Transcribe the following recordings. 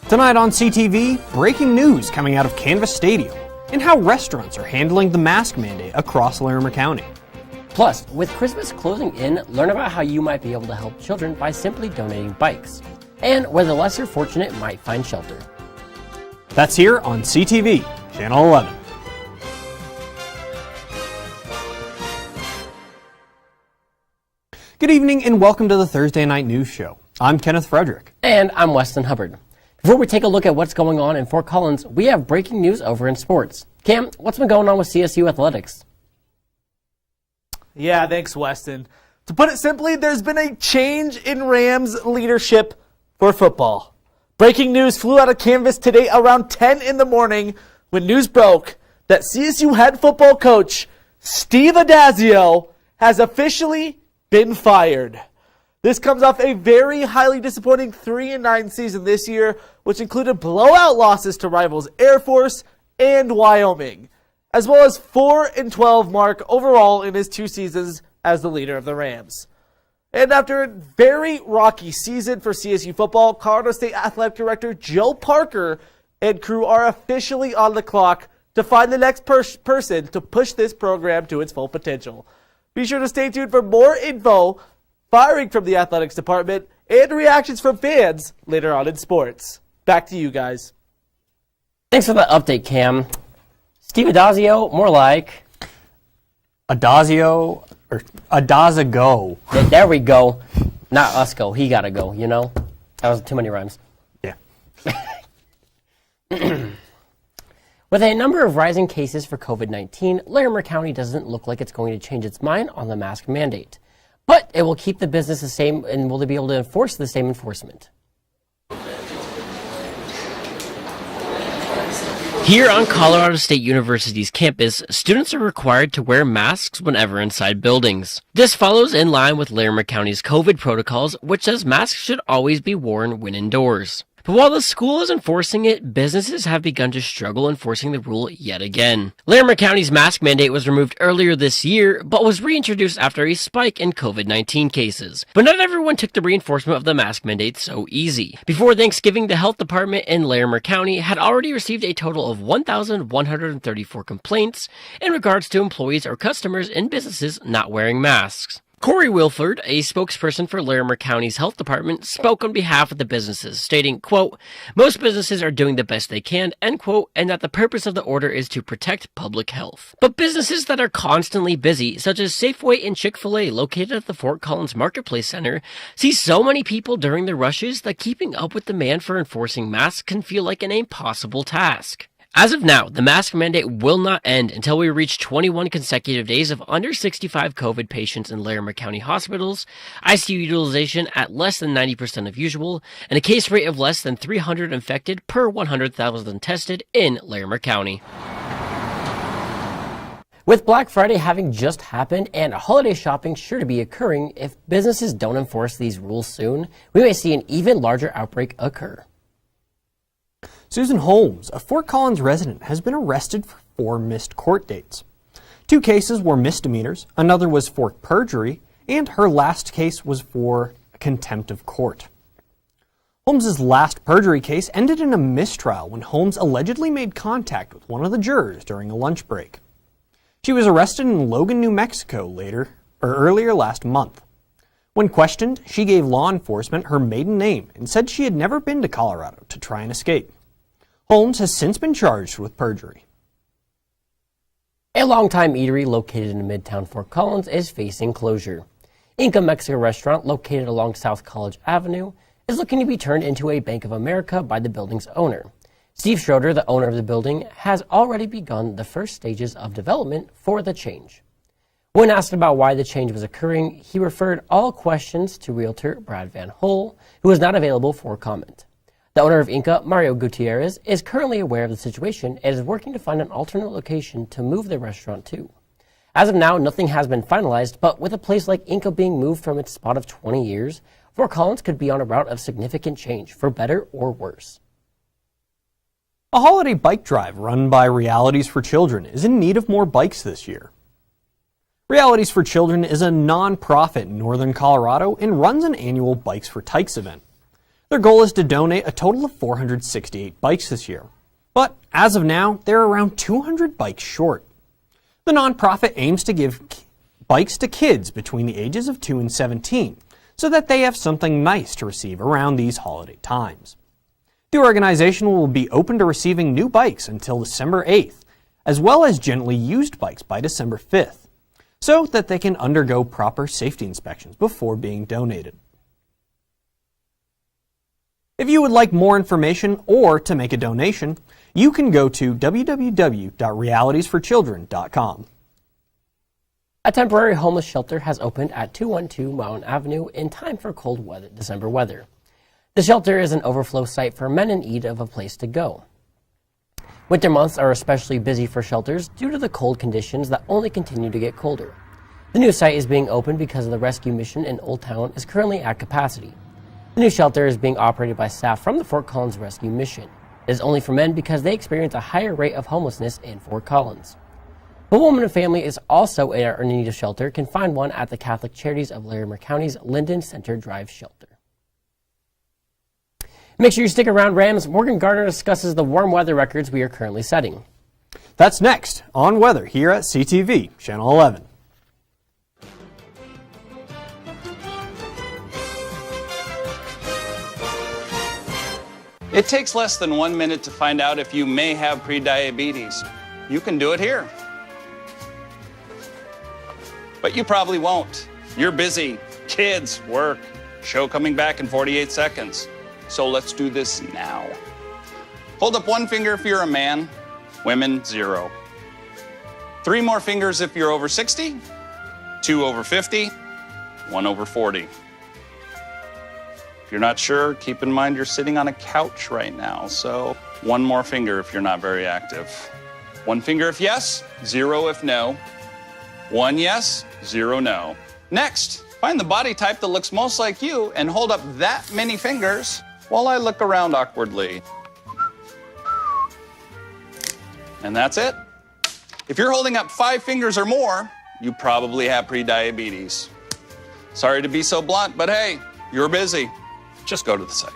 Tonight on CTV, breaking news coming out of Canvas Stadium and how restaurants are handling the mask mandate across Larimer County. Plus, with Christmas closing in, learn about how you might be able to help children by simply donating bikes, and where the lesser fortunate might find shelter. That's here on CTV, Channel 11. Good evening and welcome to the Thursday Night News Show. I'm Kenneth Frederick. And I'm Weston Hubbard. Before we take a look at what's going on in Fort Collins, we have breaking news over in sports. Cam, what's been going on with CSU athletics? Yeah, thanks, Weston. To put it simply, there's been a change in Rams leadership for football. Breaking news flew out of Canvas today around 10 in the morning when news broke that CSU head football coach Steve Addazio has officially been fired. This comes off a very highly disappointing 3-9 season this year, which included blowout losses to rivals Air Force and Wyoming, as well as 4-12 mark overall in his 2 seasons as the leader of the Rams. And after a very rocky season for CSU football, Colorado State Athletic Director Joe Parker and crew are officially on the clock to find the next person to push this program to its full potential. Be sure to stay tuned for more info, firing from the athletics department, and reactions from fans later on in sports. Back to you guys. Thanks for the update, Cam. Steve Addazio, more like... Addazio, or Addazio. Yeah, there we go. Not us go. He gotta go, you know? That was too many rhymes. Yeah. With a number of rising cases for COVID-19, Larimer County doesn't look like it's going to change its mind on the mask mandate. But it will keep the business the same, and will they be able to enforce the same enforcement? Here on Colorado State University's campus, students are required to wear masks whenever inside buildings. This follows in line with Larimer County's COVID protocols, which says masks should always be worn when indoors. But while the school is enforcing it, businesses have begun to struggle enforcing the rule yet again. Larimer County's mask mandate was removed earlier this year, but was reintroduced after a spike in COVID-19 cases. But not everyone took the reinforcement of the mask mandate so easy. Before Thanksgiving, the health department in Larimer County had already received a total of 1,134 complaints in regards to employees or customers in businesses not wearing masks. Corey Wilford, a spokesperson for Larimer County's health department, spoke on behalf of the businesses, stating, quote, "Most businesses are doing the best they can," end quote, and that the purpose of the order is to protect public health. But businesses that are constantly busy, such as Safeway and Chick-fil-A located at the Fort Collins Marketplace Center, see so many people during the rushes that keeping up with demand for enforcing masks can feel like an impossible task. As of now, the mask mandate will not end until we reach 21 consecutive days of under 65 COVID patients in Larimer County hospitals, ICU utilization at less than 90% of usual, and a case rate of less than 300 infected per 100,000 tested in Larimer County. With Black Friday having just happened and holiday shopping sure to be occurring, if businesses don't enforce these rules soon, we may see an even larger outbreak occur. Susan Holmes, a Fort Collins resident, has been arrested for 4 missed court dates. 2 cases were misdemeanors, another was for perjury, and her last case was for contempt of court. Holmes's last perjury case ended in a mistrial when Holmes allegedly made contact with one of the jurors during a lunch break. She was arrested in Logan, New Mexico earlier last month. When questioned, she gave law enforcement her maiden name and said she had never been to Colorado to try and escape. Holmes has since been charged with perjury. A longtime eatery located in Midtown Fort Collins is facing closure. Inca Mexican restaurant located along South College Avenue is looking to be turned into a Bank of America by the building's owner. Steve Schroeder, the owner of the building, has already begun the first stages of development for the change. When asked about why the change was occurring, he referred all questions to realtor Brad Van Hol, who is not available for comment. The owner of Inca, Mario Gutierrez, is currently aware of the situation and is working to find an alternate location to move the restaurant to. As of now, nothing has been finalized, but with a place like Inca being moved from its spot of 20 years, Fort Collins could be on a route of significant change, for better or worse. A holiday bike drive run by Realities for Children is in need of more bikes this year. Realities for Children is a non-profit in northern Colorado and runs an annual Bikes for Tykes event. Their goal is to donate a total of 468 bikes this year, but as of now, they're around 200 bikes short. The nonprofit aims to give bikes to kids between the ages of 2 and 17 so that they have something nice to receive around these holiday times. The organization will be open to receiving new bikes until December 8th, as well as gently used bikes by December 5th, so that they can undergo proper safety inspections before being donated. If you would like more information or to make a donation, you can go to www.realitysforchildren.com. A temporary homeless shelter has opened at 212 Mountain Avenue in time for cold weather, December weather. The shelter is an overflow site for men in need of a place to go. Winter months are especially busy for shelters due to the cold conditions that only continue to get colder. The new site is being opened because the rescue mission in Old Town is currently at capacity. The new shelter is being operated by staff from the Fort Collins Rescue Mission. It is only for men because they experience a higher rate of homelessness in Fort Collins. If a woman and family is also in need of shelter, can find one at the Catholic Charities of Larimer County's Linden Center Drive shelter. Make sure you stick around, Rams. Morgan Gardner discusses the warm weather records we are currently setting. That's next on Weather here at CTV, Channel 11. It takes less than 1 minute to find out if you may have prediabetes. You can do it here. But you probably won't. You're busy. Kids, work, show coming back in 48 seconds. So let's do this now. Hold up one finger if you're a man, women, 0. 3 more fingers if you're over 60, 2 over 50, 1 over 40. If you're not sure, keep in mind you're sitting on a couch right now, so 1 more finger if you're not very active. 1 finger if yes, 0 if no. 1 yes, 0 no. Next, find the body type that looks most like you and hold up that many fingers while I look around awkwardly. And that's it. If you're holding up 5 fingers or more, you probably have prediabetes. Sorry to be so blunt, but hey, you're busy. Just go to the site.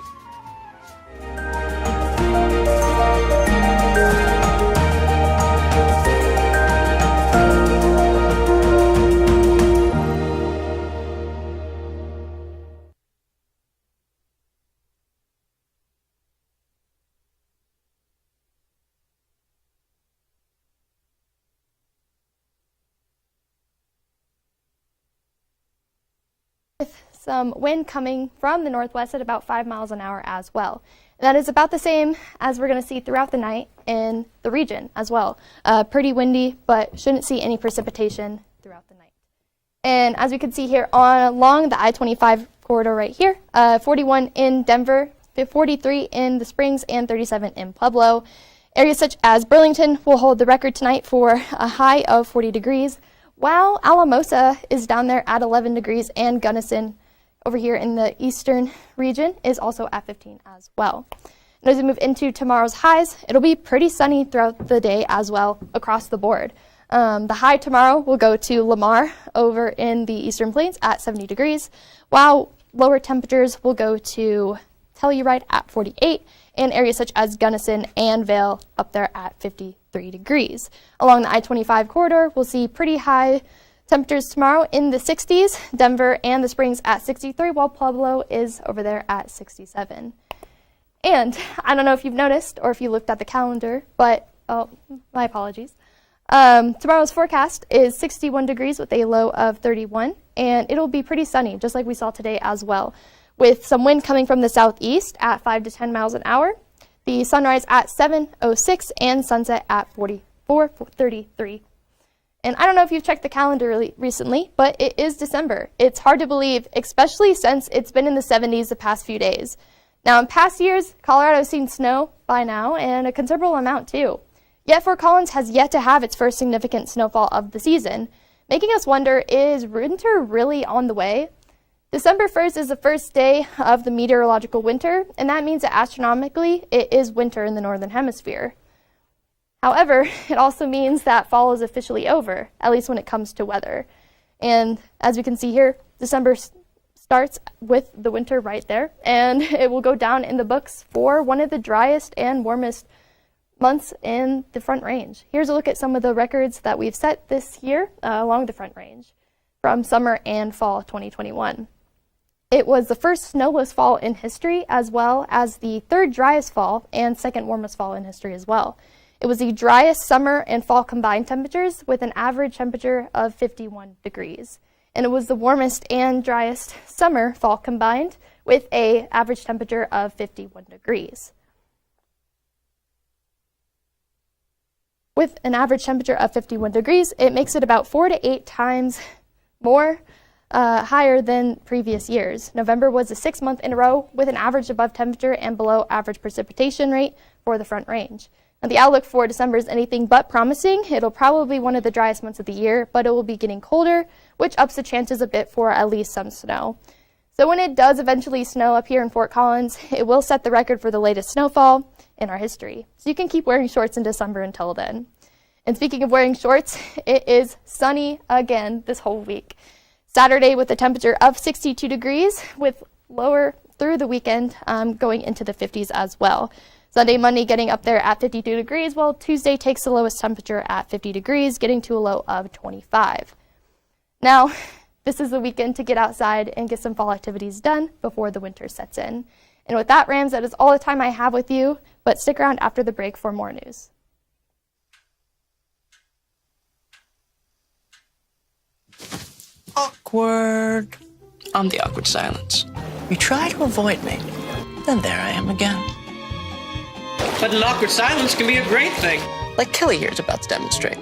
Some wind coming from the northwest at about 5 miles an hour as well. And that is about the same as we're going to see throughout the night in the region as well. Pretty windy, but shouldn't see any precipitation throughout the night. And as we can see here along the I-25 corridor right here, 41 in Denver, 43 in the Springs, and 37 in Pueblo. Areas such as Burlington will hold the record tonight for a high of 40 degrees, while Alamosa is down there at 11 degrees, and Gunnison over here in the eastern region is also at 15 as well. And as we move into tomorrow's highs, it'll be pretty sunny throughout the day as well across the board. The high tomorrow will go to Lamar over in the Eastern Plains at 70 degrees, while lower temperatures will go to Telluride at 48, and areas such as Gunnison and Vail up there at 53 degrees. Along the I-25 corridor, we'll see pretty high temperatures tomorrow in the 60s, Denver and the Springs at 63, while Pueblo is over there at 67. And I don't know if you've noticed or if you looked at the calendar, but, my apologies. Tomorrow's forecast is 61 degrees with a low of 31, and it'll be pretty sunny, just like we saw today as well, with some wind coming from the southeast at 5 to 10 miles an hour. The sunrise at 7:06 and sunset at 4:33. And I don't know if you've checked the calendar recently, but it is December. It's hard to believe, especially since it's been in the 70s the past few days. Now, in past years, Colorado has seen snow by now, and a considerable amount too. Yet Fort Collins has yet to have its first significant snowfall of the season, making us wonder, is winter really on the way? December 1st is the first day of the meteorological winter, and that means that astronomically, it is winter in the northern hemisphere. However, it also means that fall is officially over, at least when it comes to weather. And as we can see here, December starts with the winter right there, and it will go down in the books for one of the driest and warmest months in the Front Range. Here's a look at some of the records that we've set this year along the Front Range from summer and fall 2021. It was the first snowless fall in history, as well as the third driest fall and second warmest fall in history as well. It was the driest summer and fall combined temperatures with an average temperature of 51 degrees. And it was the warmest and driest summer fall combined with an average temperature of 51 degrees. With an average temperature of 51 degrees, it makes it about 4 to 8 times more higher than previous years. November was the 6th month in a row with an average above temperature and below average precipitation rate for the Front Range. Now, the outlook for December is anything but promising. It'll probably be one of the driest months of the year, but it will be getting colder, which ups the chances a bit for at least some snow. So when it does eventually snow up here in Fort Collins, it will set the record for the latest snowfall in our history. So you can keep wearing shorts in December until then. And speaking of wearing shorts, it is sunny again this whole week. Saturday with a temperature of 62 degrees with lower through the weekend going into the 50s as well. Sunday, Monday getting up there at 52 degrees, while Tuesday takes the lowest temperature at 50 degrees, getting to a low of 25. Now, this is the weekend to get outside and get some fall activities done before the winter sets in. And with that, Rams, that is all the time I have with you, but stick around after the break for more news. Awkward. I'm the awkward silence. You try to avoid me, then there I am again. But an awkward silence can be a great thing. Like Kelly here is about to demonstrate.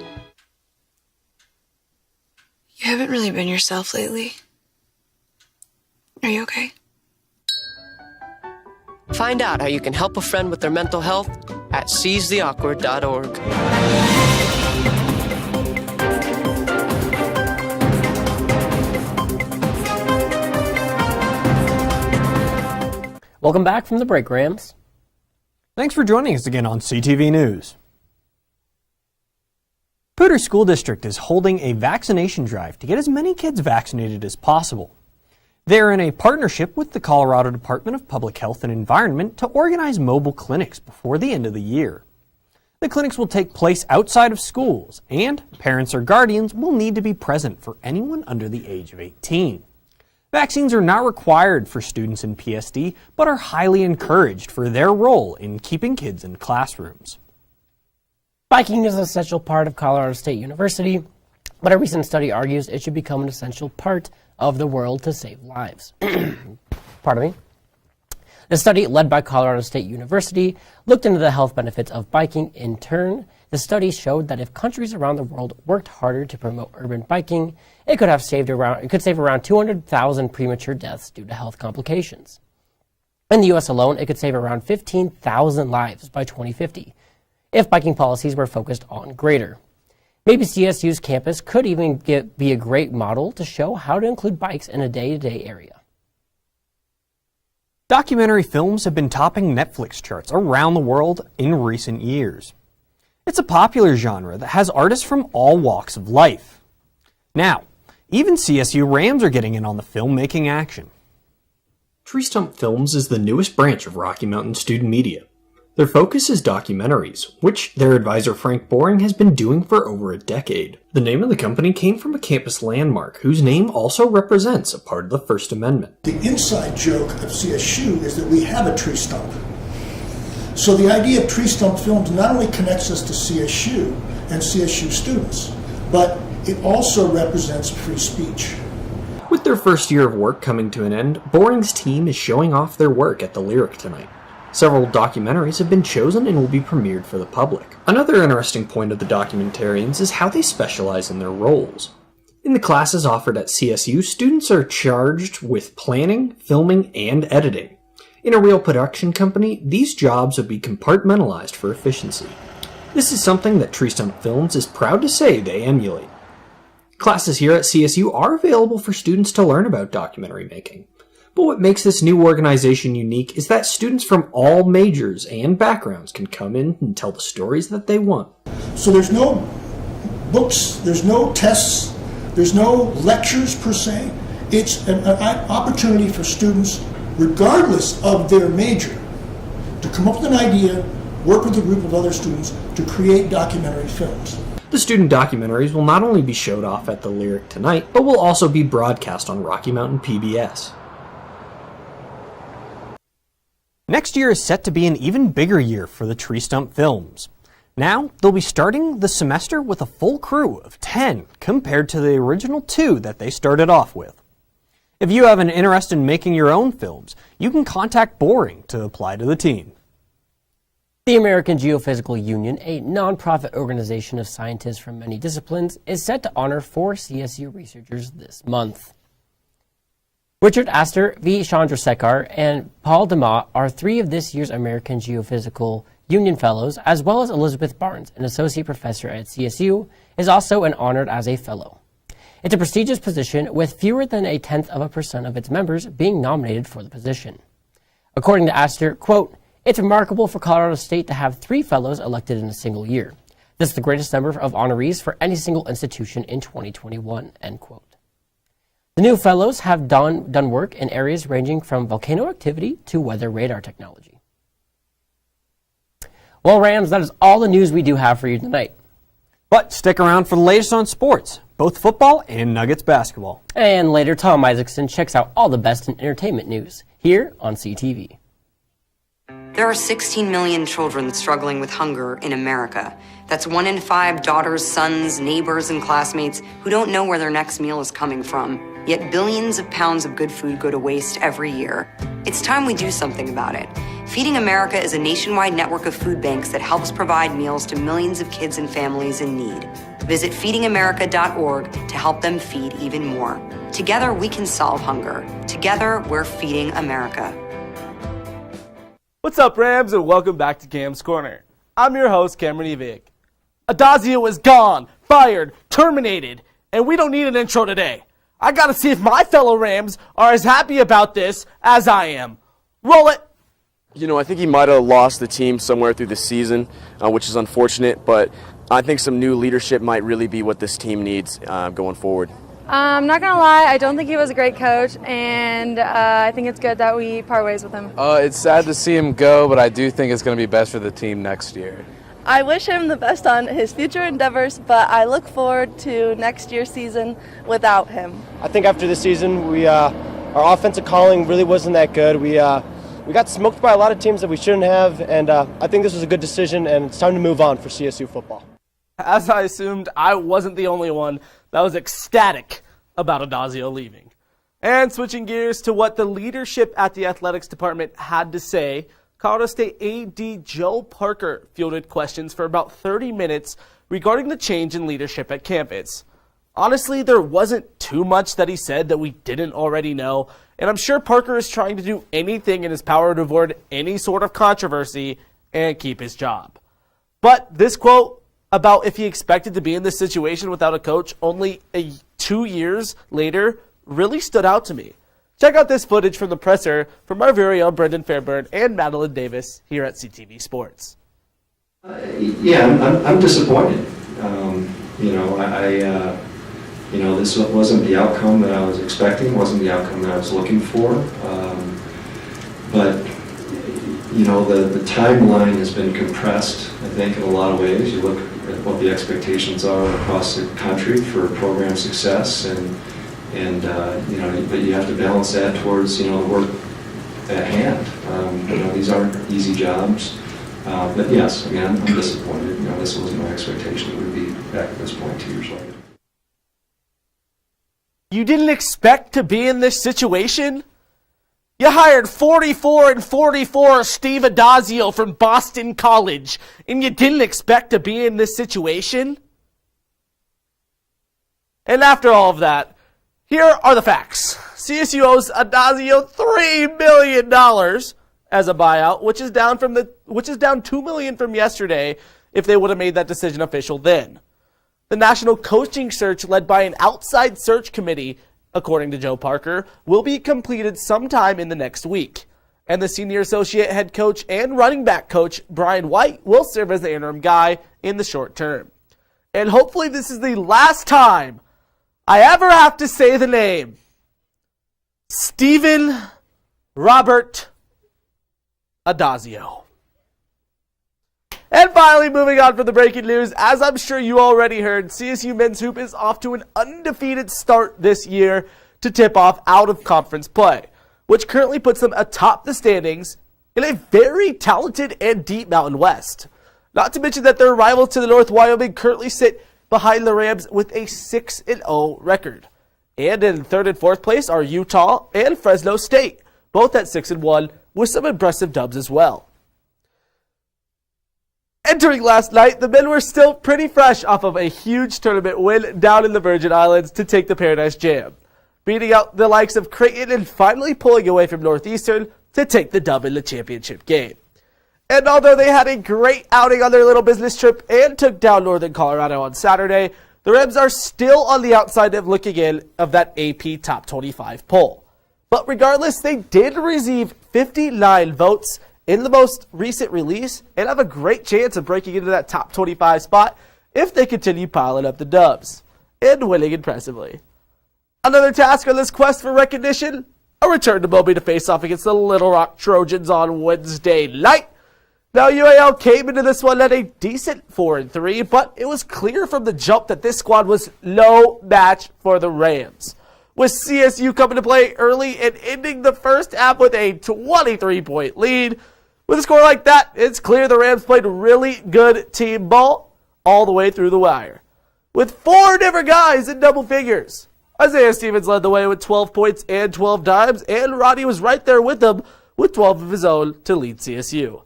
You haven't really been yourself lately. Are you okay? Find out how you can help a friend with their mental health at seizetheawkward.org. Welcome back from the break, Rams. Thanks for joining us again on CTV News. Poudre School District is holding a vaccination drive to get as many kids vaccinated as possible. They're in a partnership with the Colorado Department of Public Health and Environment to organize mobile clinics before the end of the year. The clinics will take place outside of schools, and parents or guardians will need to be present for anyone under the age of 18. Vaccines are not required for students in PSD, but are highly encouraged for their role in keeping kids in classrooms. Biking is an essential part of Colorado State University, but a recent study argues it should become an essential part of the world to save lives. Pardon me. The study, led by Colorado State University, looked into the health benefits of biking. In turn, the study showed that if countries around the world worked harder to promote urban biking, it could save around 200,000 premature deaths due to health complications. In the U.S. alone, it could save around 15,000 lives by 2050 if biking policies were focused on greater. Maybe CSU's campus could even be a great model to show how to include bikes in a day-to-day area. Documentary films have been topping Netflix charts around the world in recent years. It's a popular genre that has artists from all walks of life. Now, even CSU Rams are getting in on the filmmaking action. Tree Stump Films is the newest branch of Rocky Mountain Student Media. Their focus is documentaries, which their advisor Frank Boring has been doing for over a decade. The name of the company came from a campus landmark whose name also represents a part of the First Amendment. The inside joke of CSU is that we have a tree stump. So the idea of Tree Stump Films not only connects us to CSU and CSU students, but it also represents free speech. With their first year of work coming to an end, Boring's team is showing off their work at the Lyric tonight. Several documentaries have been chosen and will be premiered for the public. Another interesting point of the documentarians is how they specialize in their roles. In the classes offered at CSU, students are charged with planning, filming, and editing. In a real production company, these jobs would be compartmentalized for efficiency. This is something that Tree Stump Films is proud to say they emulate. Classes here at CSU are available for students to learn about documentary making. But what makes this new organization unique is that students from all majors and backgrounds can come in and tell the stories that they want. So there's no books, there's no tests, there's no lectures per se. it's an opportunity for students, regardless of their major, to come up with an idea, work with a group of other students to create documentary films. The student documentaries will not only be showed off at the Lyric tonight, but will also be broadcast on Rocky Mountain PBS. Next year is set to be an even bigger year for the Tree Stump Films. Now, they'll be starting the semester with a full crew of 10 compared to the original 2 that they started off with. If you have an interest in making your own films, you can contact Boring to apply to the team. The American Geophysical Union, a nonprofit organization of scientists from many disciplines, is set to honor 4 CSU researchers this month. Richard Astor, V. Chandrasekhar, and Paul DeMott are 3 of this year's American Geophysical Union Fellows, as well as Elizabeth Barnes, an associate professor at CSU, is also honored as a fellow. It's a prestigious position with fewer than 0.1% of its members being nominated for the position. According to Astor, quote, "It's remarkable for Colorado State to have 3 fellows elected in a single year. This is the greatest number of honorees for any single institution in 2021, end quote. The new fellows have done work in areas ranging from volcano activity to weather radar technology. Well, Rams, that is all the news we do have for you tonight. But stick around for the latest on sports, both football and Nuggets basketball. And later, Tom Isaacson checks out all the best in entertainment news here on CTV. There are 16 million children struggling with hunger in America. That's 1 in 5 daughters, sons, neighbors, and classmates who don't know where their next meal is coming from. Yet billions of pounds of good food go to waste every year. It's time we do something about it. Feeding America is a nationwide network of food banks that helps provide meals to millions of kids and families in need. Visit feedingamerica.org to help them feed even more. Together, we can solve hunger. Together, we're feeding America. What's up, Rams, and welcome back to Cam's Corner. I'm your host, Cameron Evick. Adazio is gone, fired, terminated, and we don't need an intro today. I gotta see if my fellow Rams are as happy about this as I am. Roll it! You know, I think he might have lost the team somewhere through the season, which is unfortunate, but I think some new leadership might really be what this team needs going forward. I'm not going to lie, I don't think he was a great coach, and I think it's good that we part ways with him. It's sad to see him go, but I do think it's going to be best for the team next year. I wish him the best on his future endeavors, but I look forward to next year's season without him. I think after this season, our offensive calling really wasn't that good. We got smoked by a lot of teams that we shouldn't have, and I think this was a good decision, and it's time to move on for CSU football. As I assumed, I wasn't the only one that was ecstatic about Adazio leaving. And switching gears to what the leadership at the athletics department had to say, Colorado State AD Joe Parker fielded questions for about 30 minutes regarding the change in leadership at campus. Honestly, there wasn't too much that he said that we didn't already know, and I'm sure Parker is trying to do anything in his power to avoid any sort of controversy and keep his job. But this quote about if he expected to be in this situation without a coach only 2 years later really stood out to me. Check out this footage from the presser from our very own Brendan Fairburn and Madeline Davis here at CTV Sports. I'm disappointed. This wasn't the outcome that I was expecting, wasn't the outcome that I was looking for. But the timeline has been compressed, I think, in a lot of ways. You look at what the expectations are across the country for program success, but you have to balance that towards, the work at hand. These aren't easy jobs. But yes, I'm disappointed. This wasn't my expectation. It would be back at this point 2 years later. You didn't expect to be in this situation? You hired 44 and 44 Steve Adazio from Boston College, and you didn't expect to be in this situation? And after all of that, here are the facts. CSU owes Adazio $3 million as a buyout, which is down $2 million from yesterday if they would have made that decision official then. The national coaching search, led by an outside search committee, according to Joe Parker, will be completed sometime in the next week. And the senior associate head coach and running back coach, Brian White, will serve as the interim guy in the short term. And hopefully this is the last time I ever have to say the name Stephen Robert Adazio. And finally, moving on from the breaking news, as I'm sure you already heard, CSU men's hoop is off to an undefeated start this year to tip off out-of-conference play, which currently puts them atop the standings in a very talented and deep Mountain West. Not to mention that their rivals to the north, Wyoming, currently sit behind the Rams with a 6-0 record. And in third and fourth place are Utah and Fresno State, both at 6-1, with some impressive dubs as well. Entering last night, the men were still pretty fresh off of a huge tournament win down in the Virgin Islands to take the Paradise Jam, beating out the likes of Creighton and finally pulling away from Northeastern to take the dub in the championship game. And although they had a great outing on their little business trip and took down Northern Colorado on Saturday, the Rams are still on the outside of looking in of that AP Top 25 poll. But regardless, they did receive 59 votes in the most recent release and have a great chance of breaking into that top 25 spot if they continue piling up the dubs and winning impressively. Another task on this quest for recognition, a return to Moby to face off against the Little Rock Trojans on Wednesday night. Now UAL came into this one at a decent 4-3, but it was clear from the jump that this squad was no match for the Rams, with CSU coming to play early and ending the first half with a 23-point lead. With a score like that, it's clear the Rams played really good team ball all the way through the wire, with 4 different guys in double figures. Isaiah Stevens led the way with 12 points and 12 dimes, and Roddy was right there with them with 12 of his own to lead CSU.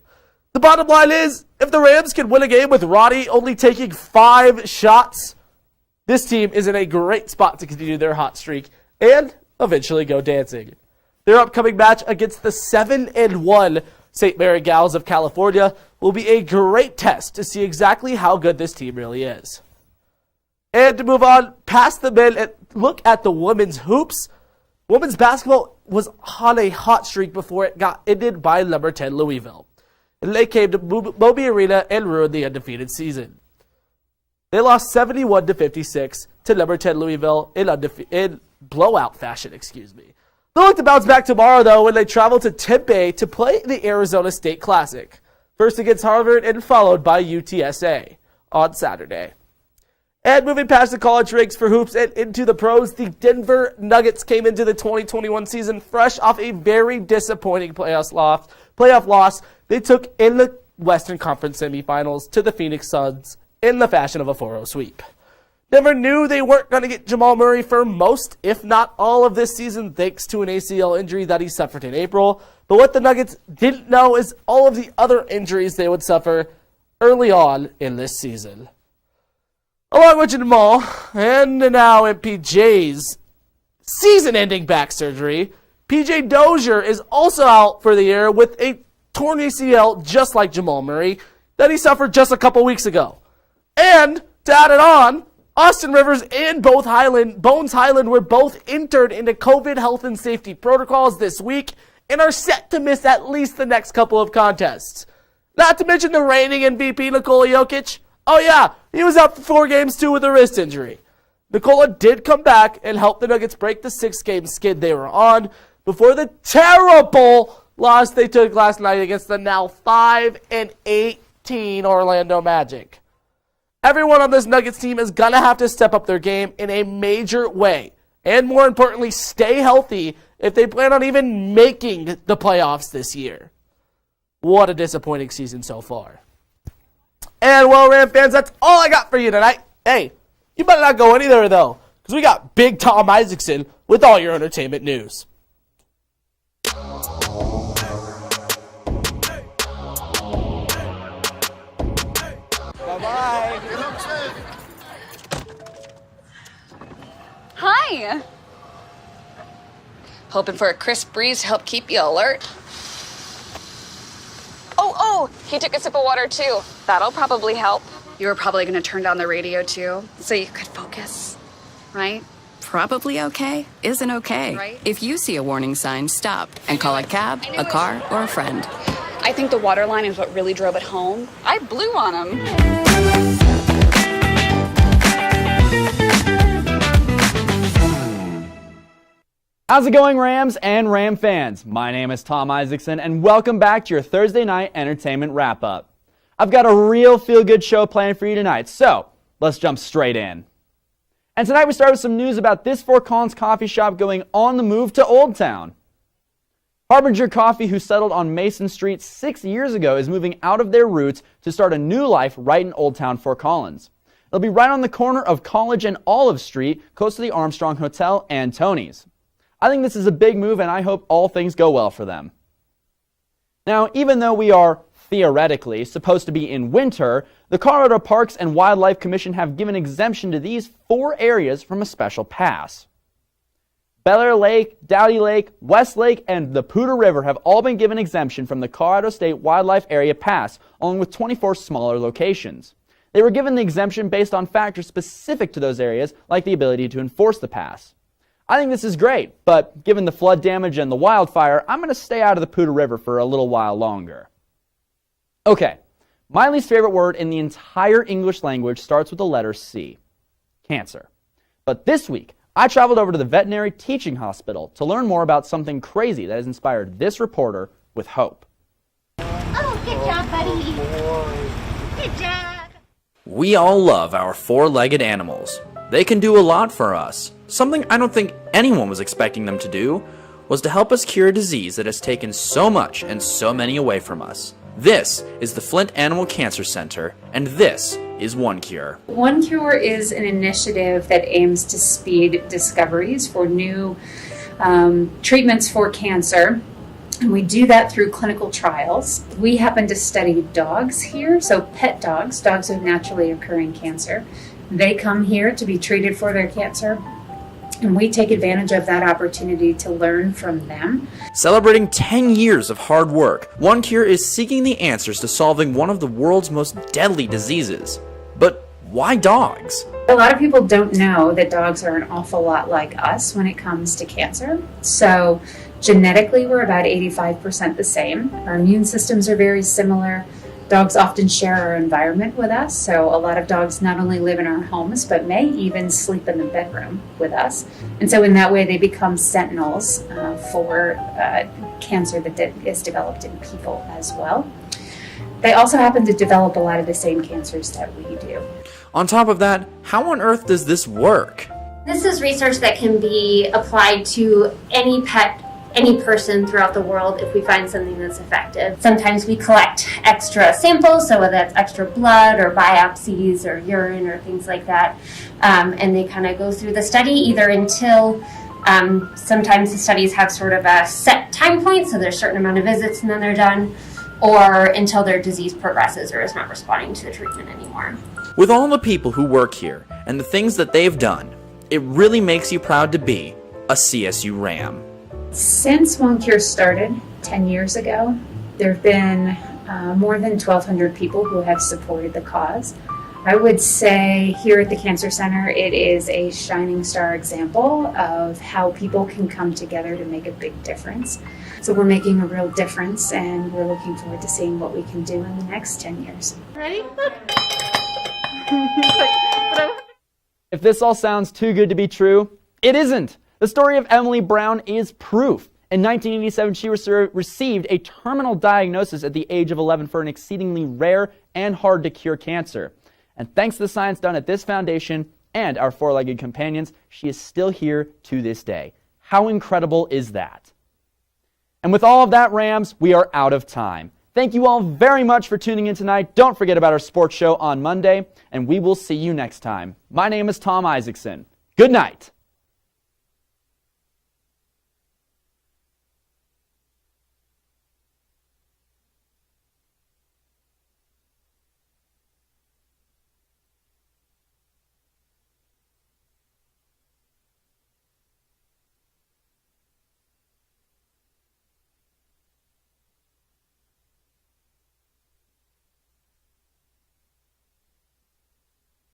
The bottom line is, if the Rams can win a game with Roddy only taking 5 shots, this team is in a great spot to continue their hot streak and eventually go dancing. Their upcoming match against the 7-1 St. Mary Gals of California will be a great test to see exactly how good this team really is. And to move on past the men and look at the women's hoops, women's basketball was on a hot streak before it got ended by number 10 Louisville. And they came to Moby Arena and ruined the undefeated season. They lost 71-56 to number 10 Louisville in blowout fashion, They'll look to bounce back tomorrow, though, when they travel to Tempe to play the Arizona State Classic, first against Harvard and followed by UTSA on Saturday. And moving past the college ranks for hoops and into the pros, the Denver Nuggets came into the 2021 season fresh off a very disappointing playoff loss they took in the Western Conference semifinals to the Phoenix Suns in the fashion of a 4-0 sweep. Denver knew they weren't going to get Jamal Murray for most, if not all, of this season thanks to an ACL injury that he suffered in April. But what the Nuggets didn't know is all of the other injuries they would suffer early on in this season. Along with Jamal, and now MPJ's season-ending back surgery, PJ Dozier is also out for the year with a torn ACL just like Jamal Murray that he suffered just a couple weeks ago. And to add it on, Austin Rivers and Bones Highland were both entered into COVID health and safety protocols this week and are set to miss at least the next couple of contests. Not to mention the reigning MVP Nikola Jokic. Oh yeah, he was out for 4 games too with a wrist injury. Nikola did come back and help the Nuggets break the 6-game skid they were on before the terrible loss they took last night against the now 5-18 Orlando Magic. Everyone on this Nuggets team is going to have to step up their game in a major way, and more importantly, stay healthy if they plan on even making the playoffs this year. What a disappointing season so far. And well, Ram fans, that's all I got for you tonight. Hey, you better not go anywhere though, because we got Big Tom Isaacson with all your entertainment news. Bye-bye. Hi. Hoping for a crisp breeze to help keep you alert. Oh, he took a sip of water too. That'll probably help. You were probably going to turn down the radio too, so you could focus, right? Probably okay isn't okay. Right? If you see a warning sign, stop and call a cab, a car, or a friend. I think the water line is what really drove it home. I blew on him. How's it going, Rams and Ram fans? My name is Tom Isaacson, and welcome back to your Thursday night entertainment wrap-up. I've got a real feel-good show planned for you tonight, so let's jump straight in. And tonight we start with some news about this Fort Collins coffee shop going on the move to Old Town. Harbinger Coffee, who settled on Mason Street 6 years ago, is moving out of their roots to start a new life right in Old Town, Fort Collins. It'll be right on the corner of College and Olive Street, close to the Armstrong Hotel and Tony's. I think this is a big move, and I hope all things go well for them. Now, even though we are theoretically supposed to be in winter, the Colorado Parks and Wildlife Commission have given exemption to these 4 areas from a special pass. Bel Air Lake, Dowdy Lake, West Lake, and the Poudre River have all been given exemption from the Colorado State Wildlife Area Pass, along with 24 smaller locations. They were given the exemption based on factors specific to those areas, like the ability to enforce the pass. I think this is great, but given the flood damage and the wildfire, I'm going to stay out of the Poudre River for a little while longer. Okay, my least favorite word in the entire English language starts with the letter C, cancer. But this week, I traveled over to the Veterinary Teaching Hospital to learn more about something crazy that has inspired this reporter with hope. Oh, good job, buddy. Good job. We all love our four-legged animals. They can do a lot for us. Something I don't think anyone was expecting them to do was to help us cure a disease that has taken so much and so many away from us. This is the Flint Animal Cancer Center, and this is OneCure. OneCure is an initiative that aims to speed discoveries for new treatments for cancer. And we do that through clinical trials. We happen to study dogs here, so pet dogs with naturally occurring cancer. They come here to be treated for their cancer, and we take advantage of that opportunity to learn from them. Celebrating 10 years of hard work, OneCure is seeking the answers to solving one of the world's most deadly diseases. But why dogs? A lot of people don't know that dogs are an awful lot like us when it comes to cancer. So genetically, we're about 85% the same. Our immune systems are very similar. Dogs often share our environment with us, so a lot of dogs not only live in our homes, but may even sleep in the bedroom with us. And so in that way, they become sentinels for cancer that is developed in people as well. They also happen to develop a lot of the same cancers that we do. On top of that, how on earth does this work? This is research that can be applied to any pet, any person throughout the world if we find something that's effective. Sometimes we collect extra samples, so whether that's extra blood or biopsies or urine or things like that, and they kind of go through the study either until sometimes the studies have sort of a set time point, so there's a certain amount of visits and then they're done, or until their disease progresses or is not responding to the treatment anymore. With all the people who work here and the things that they've done, it really makes you proud to be a CSU Ram. Since OneCure started 10 years ago, there have been more than 1,200 people who have supported the cause. I would say here at the Cancer Center, it is a shining star example of how people can come together to make a big difference. So we're making a real difference, and we're looking forward to seeing what we can do in the next 10 years. Ready? If this all sounds too good to be true, it isn't. The story of Emily Brown is proof. In 1987, she received a terminal diagnosis at the age of 11 for an exceedingly rare and hard-to-cure cancer. And thanks to the science done at this foundation and our four-legged companions, she is still here to this day. How incredible is that? And with all of that, Rams, we are out of time. Thank you all very much for tuning in tonight. Don't forget about our sports show on Monday, and we will see you next time. My name is Tom Isaacson. Good night.